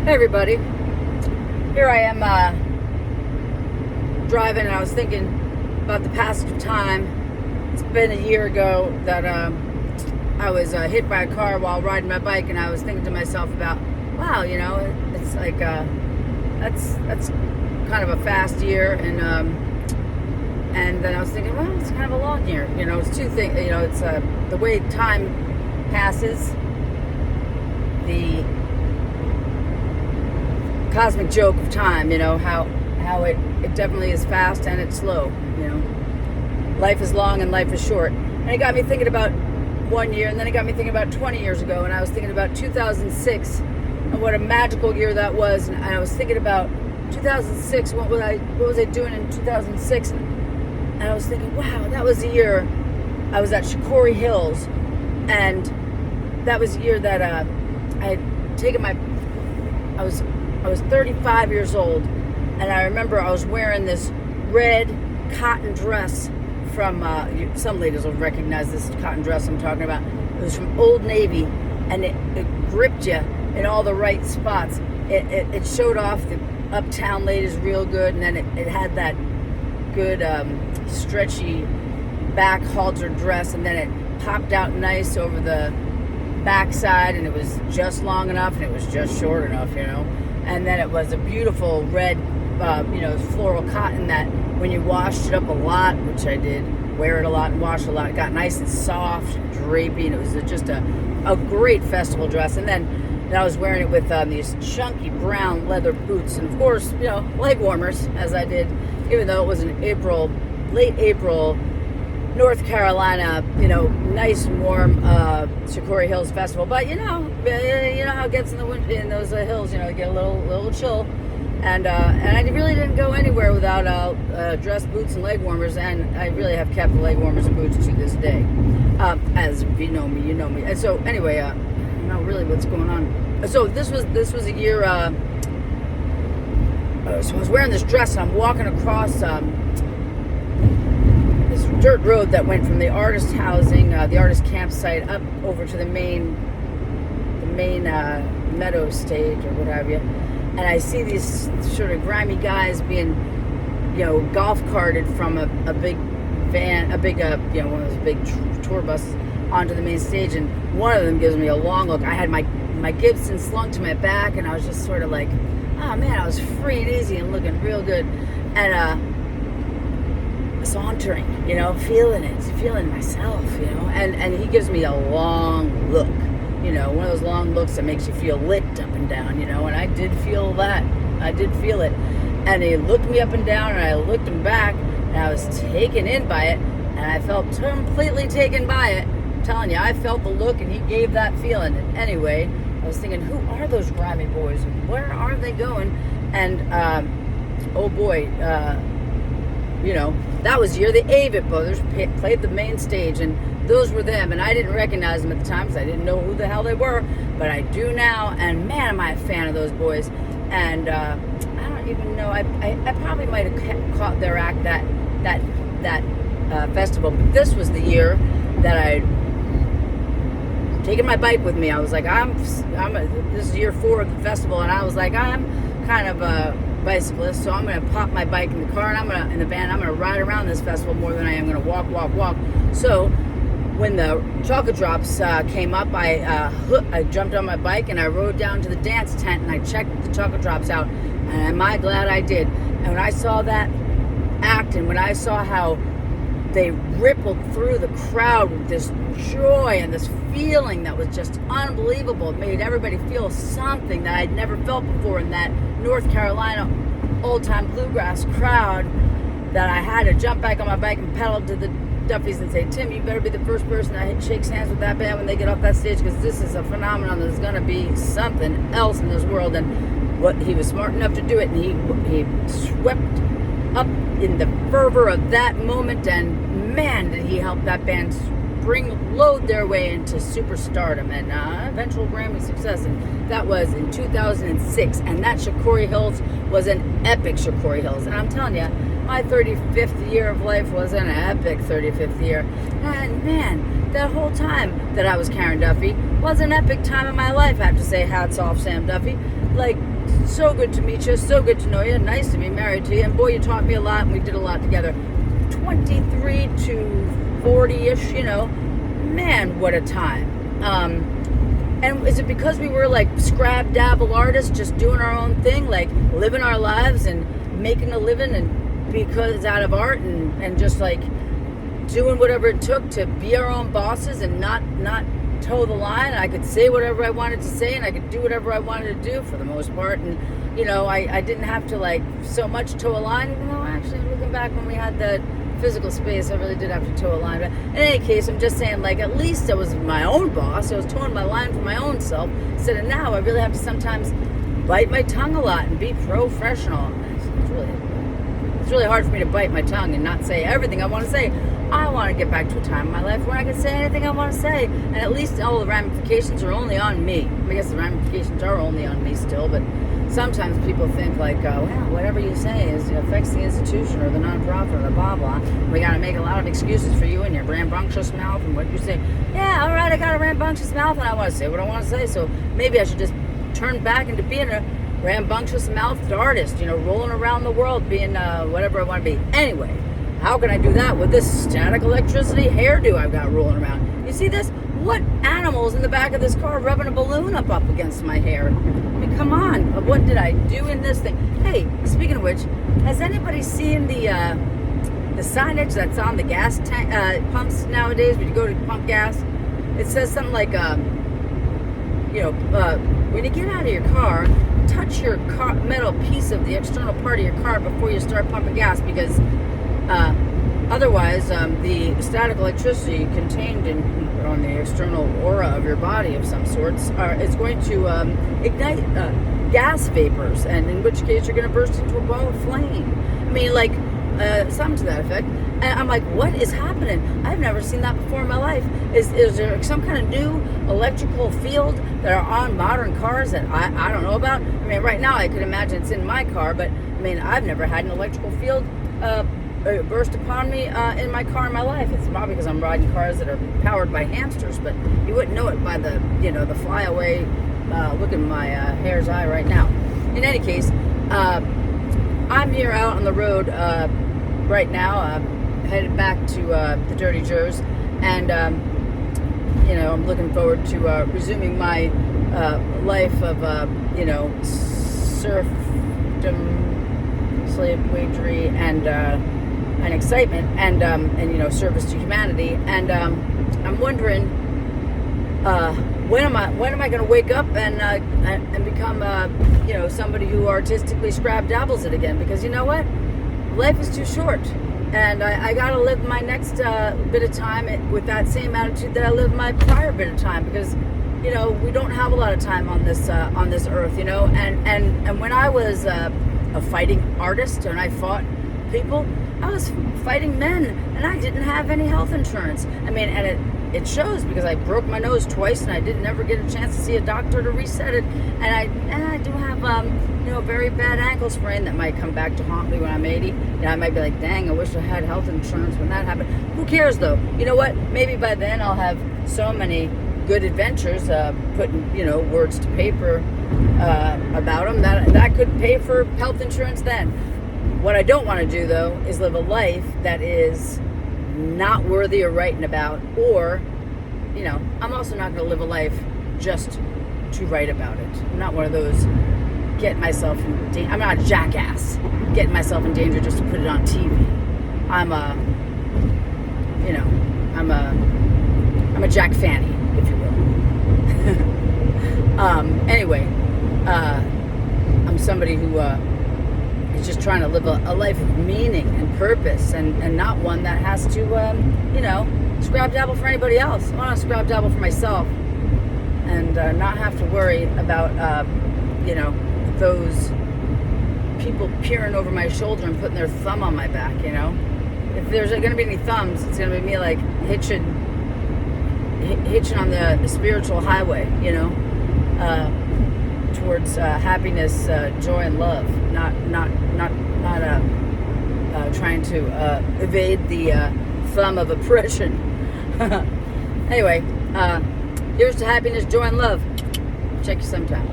Hey everybody, here I am driving, and I was thinking about the passage of time. It's been a year ago that I was hit by a car while riding my bike, and I was thinking to myself about, wow, it's like that's kind of a fast year, and then I was thinking, well, it's kind of a long year. It's two things. It's the way time passes, the cosmic joke of time, how it definitely is fast and it's slow. Life is long and life is short. And it got me thinking about 1 year, and then it got me thinking about 20 years ago, and I was thinking about 2006 and what a magical year that was. And I was thinking about 2006, what was I doing in 2006? And I was thinking, wow, that was the year I was at Shikori Hills, and that was the year that I had taken I was 35 years old, and I remember I was wearing this red cotton dress from, some ladies will recognize this cotton dress I'm talking about. It was from Old Navy, and it gripped you in all the right spots. It showed off the uptown ladies real good, and then it had that good stretchy back halter dress, and then it popped out nice over the backside, and it was just long enough, and it was just short enough, and then it was a beautiful red floral cotton that when you washed it up a lot, which I did, wear it a lot and wash a lot, it got nice and soft and drapey, and it was just a great festival dress. And then I was wearing it with these chunky brown leather boots, and of course, leg warmers, as I did, even though it was an late April, North Carolina, nice and warm Shikori Hills Festival. But you know how it gets in the winter in those hills. You get a little chill, and I really didn't go anywhere without dress boots and leg warmers. And I really have kept the leg warmers and boots to this day. As if you know me, you know me. And so anyway, I don't know really what's going on. So this was a year. So I was wearing this dress, and I'm walking across this dirt road that went from the artist housing, the artist campsite, up over to the main meadow stage or what have you. And I see these sort of grimy guys being, golf carted from a big van, one of those big tour buses onto the main stage. And one of them gives me a long look. I had my Gibson slung to my back, and I was just sort of like, oh man, I was free and easy and looking real good. And sauntering, feeling myself, and he gives me a long look, one of those long looks that makes you feel licked up and down, and I did feel that. I did feel it. And he looked me up and down, and I looked him back, and I was taken in by it, and I felt completely taken by it. I'm telling you, I felt the look, and he gave that feeling. And anyway, I was thinking, who are those grimy boys? Where are they going? And, oh boy, that was the year the Avett Brothers played the main stage, and those were them, and I didn't recognize them at the time because I didn't know who the hell they were, but I do now, and man, am I a fan of those boys. And I don't even know, I probably might have caught their act that festival, but this was the year that I taken my bike with me. I was like, this is year 4 of the festival, and I was like, I'm kind of a bicyclist, so I'm going to pop my bike in the car, and in the van, I'm going to ride around this festival more than I am going to walk. So when the chocolate drops came up, I jumped on my bike and I rode down to the dance tent, and I checked the chocolate drops out, and am I glad I did. And when I saw that act, and when I saw how they rippled through the crowd with this joy and this feeling that was just unbelievable. It made everybody feel something that I'd never felt before in that North Carolina old-time bluegrass crowd, that I had to jump back on my bike and pedal to the Duffys and say, Tim, you better be the first person that shakes hands with that band when they get off that stage, because this is a phenomenon. There's going to be something else in this world. And what he was smart enough to do it, and he swept up in the fervor of that moment, and man, did he help that band load their way into superstardom and eventual Grammy success. And that was in 2006, and that Shikori Hills was an epic Shikori Hills. And I'm telling you, my 35th year of life was an epic 35th year. And man, that whole time that I was Karen Duffy was an epic time in my life. I have to say, hats off, Sam Duffy. Like, so good to meet you, so good to know you, nice to be married to you, and boy, you taught me a lot, and we did a lot together. 23 to 40-ish, man, what a time. And is it because we were like Scrabdabble artists, just doing our own thing, like living our lives and making a living, and because out of art and just like doing whatever it took to be our own bosses and not toe the line? I could say whatever I wanted to say, and I could do whatever I wanted to do for the most part, and I didn't have to like so much toe a line, even though actually looking back when we had the physical space, I really did have to toe a line. But in any case, I'm just saying, like, at least I was my own boss. I was towing my line for my own self, instead of now I really have to sometimes bite my tongue a lot and be professional. It's really hard for me to bite my tongue and not say everything I want to say. I want to get back to a time in my life where I can say anything I want to say, and at least all the ramifications are only on me. I guess the ramifications are only on me still, but sometimes people think like, well, whatever you say affects the institution or the nonprofit or the blah blah. We got to make a lot of excuses for you and your rambunctious mouth and what you say. Yeah, all right, I got a rambunctious mouth and I want to say what I want to say, so maybe I should just turn back into being a rambunctious mouthed artist, rolling around the world being whatever I want to be. Anyway, how can I do that with this static electricity hairdo I've got rolling around? You see this? What animal's in the back of this car rubbing a balloon up against my hair? I mean, come on. What did I do in this thing? Hey, speaking of which, has anybody seen the signage that's on the gas tank pumps nowadays when you go to pump gas? It says something like, when you get out of your car, touch your metal piece of the external part of your car before you start pumping gas, because otherwise the static electricity contained on the external aura of your body of some sorts is going to ignite gas vapors, and in which case you're going to burst into a ball of flame. I mean, like something to that effect. And I'm like, what is happening? I've never seen that before in my life. Is there some kind of new electrical field that are on modern cars that I don't know about? I mean, right now I could imagine it's in my car, but I mean, I've never had an electrical field burst upon me in my car in my life. It's probably because I'm riding cars that are powered by hamsters, but you wouldn't know it by the the flyaway look at my hair's eye right now. In any case, I'm here out on the road right now, headed back to the Dirty Jers, and I'm looking forward to resuming my life of serfdom, slave wagery, and excitement, and service to humanity. And I'm wondering when am I going to wake up and become somebody who artistically Scrabdabbles it again? Because you know what, life is too short. And I got to live my next bit of time with that same attitude that I lived my prior bit of time, because we don't have a lot of time on this earth, and when I was a fighting artist and I fought people, I was fighting men, and I didn't have any health insurance. I mean, and it shows, because I broke my nose twice and I didn't ever get a chance to see a doctor to reset it, and I do have a very bad ankle sprain that might come back to haunt me when I'm 80. I might be like, dang, I wish I had health insurance when that happened. Who cares though? You know what? Maybe by then I'll have so many good adventures, putting words to paper about them, that could pay for health insurance then. What I don't want to do though is live a life that is not worthy of writing about, or I'm also not going to live a life just to write about it. I'm not one of those getting myself in danger. I'm not a jackass getting myself in danger just to put it on TV. I'm a Jack Fanny, if you will. Anyway, I'm somebody who is just trying to live a life of meaning and purpose, and not one that has to Scrabdabble for anybody else. I want to Scrabdabble for myself, and not have to worry about those people peering over my shoulder and putting their thumb on my back. If there's going to be any thumbs, it's going to be me like hitching on the spiritual highway, towards happiness, joy, and love. Not trying to evade the thumb of oppression. Anyway, here's to happiness, joy, and love. Check you sometime.